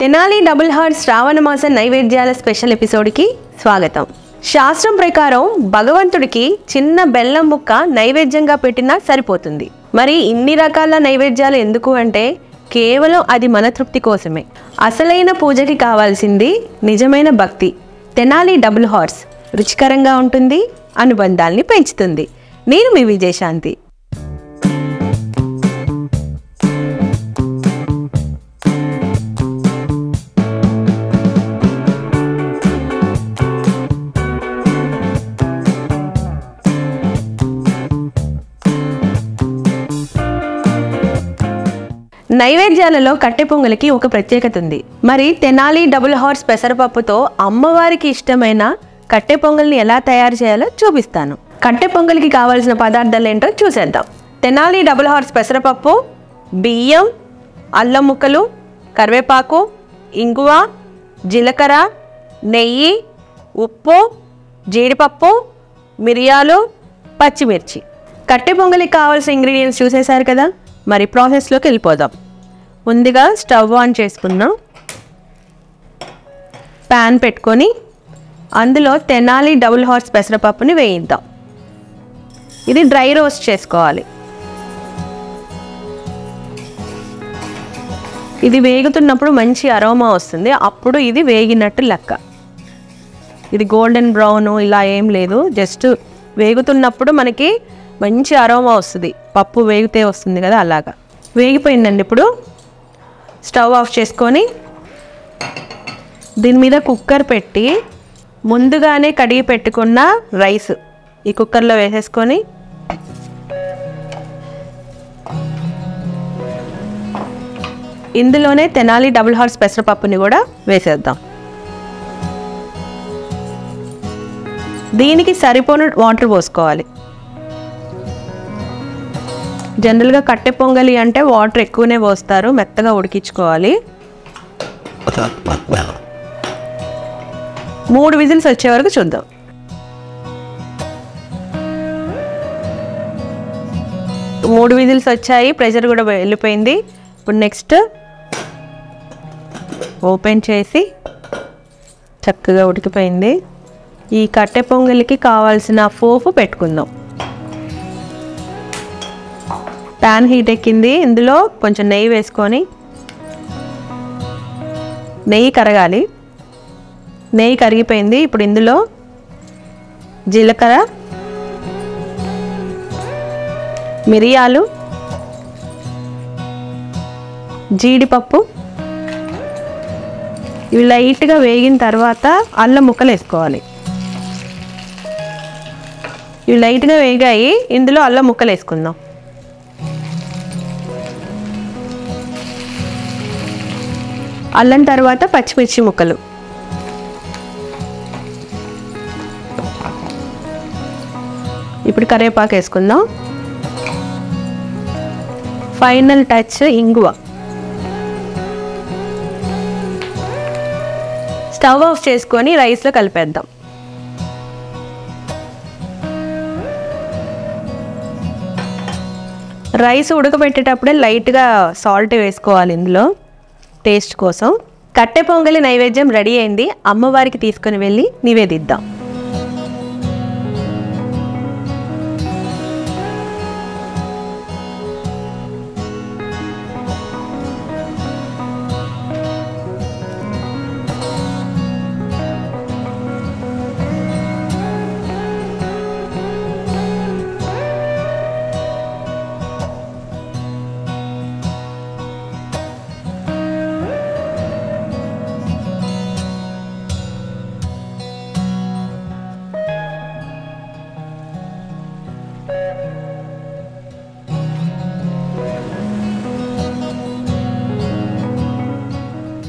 Tenali double heart శ్రావణ మాస నైవేద్యాల special ఎపిసోడ్కి స్వాగతం. శాస్త్రం ప్రకారం భగవంతుడికి చిన్న బెల్లం ముక్క నైవేద్యంగా పెట్టినా సరిపోతుంది. మరి ఇన్ని రకాల నైవేద్యాలు ఎందుకు అంటే కేవలం అది మన తృప్తి కోసమే. అసలైన పూజకి కావాల్సింది నిజమైన భక్తి. తెనాలి డబుల్ హార్స్ రుచికరంగా ఉంటుంది, అనుబంధాల్ని పెంచుతుంది. నేను మీ విజయశాంతి. నైవేద్యాలలో కట్టె పొంగలికి ఒక ప్రత్యేకత ఉంది. మరి తెనాలి డబుల్ హార్స్ పెసరపప్పుతో అమ్మవారికి ఇష్టమైన కట్టె పొంగల్ని ఎలా తయారు చేయాలో చూపిస్తాను. కట్టె పొంగలికి కావాల్సిన పదార్థాలు ఏంటో చూసేద్దాం. తెనాలి డబుల్ హార్స్ పెసరపప్పు, బియ్యం, అల్లం ముక్కలు, కరివేపాకు, ఇంగువ, జీలకర్ర, నెయ్యి, ఉప్పు, జీడిపప్పు, మిరియాలు, పచ్చిమిర్చి. కట్టె పొంగలికి కావాల్సిన ఇంగ్రీడియంట్స్ చూసేశారు కదా. మరి ప్రాసెస్లోకి వెళ్ళిపోదాం. ముందుగా స్టవ్ ఆన్ చేసుకుందాం. ప్యాన్ పెట్టుకొని అందులో తెనాలి డబుల్ హార్స్ పెసరపప్పుని వేయిద్దాం. ఇది డ్రై రోస్ట్ చేసుకోవాలి. ఇది వేగుతున్నప్పుడు మంచి అరోమా వస్తుంది. అప్పుడు ఇది వేగినట్టు లెక్క. ఇది గోల్డెన్ బ్రౌన్ ఇలా ఏం లేదు, జస్ట్ వేగుతున్నప్పుడు మనకి మంచి అరోమా వస్తుంది. పప్పు వేగితే వస్తుంది కదా, అలాగా వేగిపోయిందండి. ఇప్పుడు స్టవ్ ఆఫ్ చేసుకొని దీని మీద కుక్కర్ పెట్టి ముందుగానే కడిగి పెట్టుకున్న రైస్ ఈ కుక్కర్లో వేసేసుకొని ఇందులోనే తెనాలి డబుల్ హార్స్ పెసరపప్పుని కూడా వేసేద్దాం. దీనికి సరిపోను వాటర్ పోసుకోవాలి. జనరల్గా కట్టె పొంగలి అంటే వాటర్ ఎక్కువనే పోస్తారు, మెత్తగా ఉడికించుకోవాలి. 3 విజిల్స్ వచ్చే వరకు చూద్దాం. మూడు విజిల్స్ వచ్చాయి, ప్రెషర్ కూడా వెళ్ళిపోయింది. ఇప్పుడు నెక్స్ట్ ఓపెన్ చేసి చక్కగా ఉడికిపోయింది. ఈ కట్టె పొంగలికి కావాల్సిన పోపు పెట్టుకుందాం. ప్యాన్ హీట్ ఎక్కింది. ఇందులో కొంచెం నెయ్యి వేసుకొని, నెయ్యి కరగాలి. నెయ్యి కరిగిపోయింది. ఇప్పుడు ఇందులో జీలకర్ర, మిరియాలు, జీడిపప్పు ఇవి లైట్గా వేగిన తర్వాత అల్లం ముక్కలు వేసుకోవాలి. ఇవి లైట్గా వేగాయి. ఇందులో అల్లం ముక్కలు వేసుకుందాం. అల్లం తర్వాత పచ్చిమిర్చి ముక్కలు, ఇప్పుడు కరివేపాకు వేసుకుందాం. ఫైనల్ టచ్ ఇంగువ. స్టవ్ ఆఫ్ చేసుకొని రైస్లో కలిపేద్దాం. రైస్ ఉడకబెట్టేటప్పుడే లైట్గా సాల్ట్ వేసుకోవాలి ఇందులో టేస్ట్ కోసం. కట్టె పొంగలి నైవేద్యం రెడీ అయింది. అమ్మవారికి తీసుకొని వెళ్ళి నివేదిద్దాం.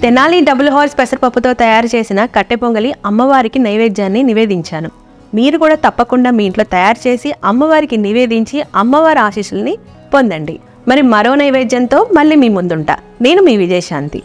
తెనాలి డబుల్ హార్స్ పెసరపప్పుతో తయారు చేసిన కట్టె పొంగలి అమ్మవారికి నైవేద్యాన్ని నివేదించాను. మీరు కూడా తప్పకుండా మీ ఇంట్లో తయారు చేసి అమ్మవారికి నివేదించి అమ్మవారి ఆశీస్సుల్ని పొందండి. మరి మరో నైవేద్యంతో మళ్ళీ మీ ముందుంటా. నేను మీ విజయశాంతి.